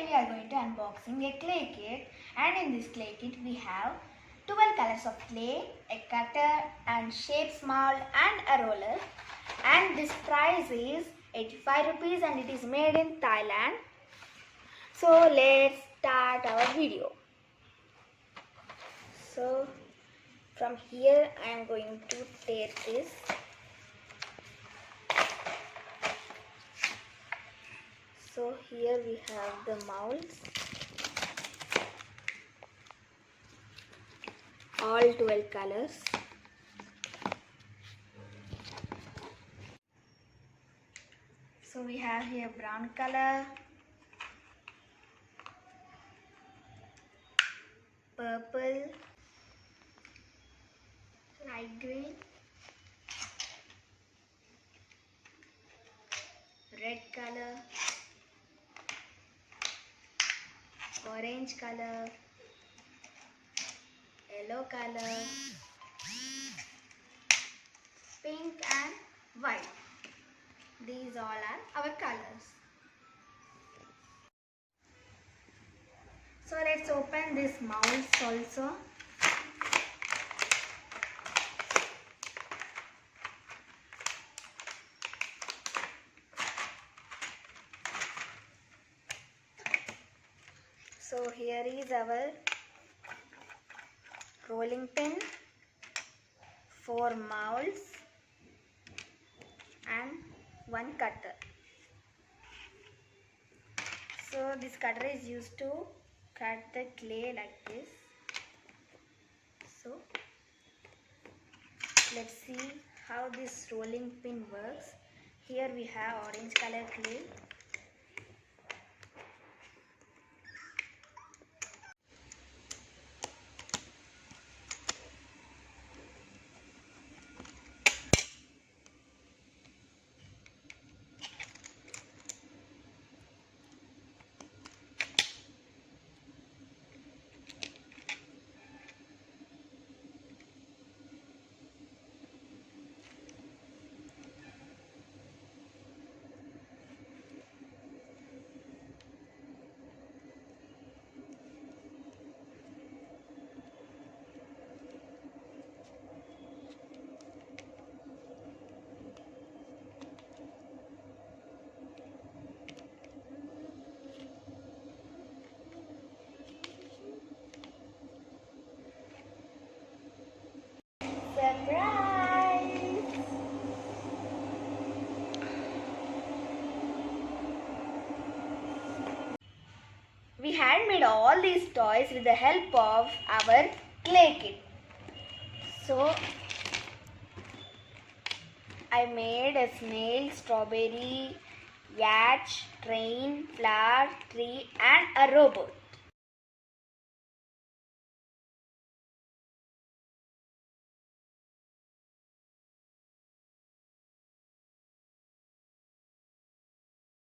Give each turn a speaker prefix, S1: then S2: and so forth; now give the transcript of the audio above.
S1: Today we are going to unboxing a clay kit, and in this clay kit we have 12 colors of clay, a cutter and shape mold and a roller, and this price is 85 rupees and it is made in Thailand. So let's start our video. So from here I am going to tear this. So here we have the molds, all 12 colors. So we have here brown color, purple, light green, red color, orange color, yellow color, pink and white. These all are our colors. So let's open this molds also. So here is our rolling pin, 4 molds and 1 cutter. So this cutter is used to cut the clay like this. So let's see how this rolling pin works. Here we have orange color clay. Surprise! We had made all these toys with the help of our clay kit. So I made a snail, strawberry, yacht, train, flower, tree and a robot.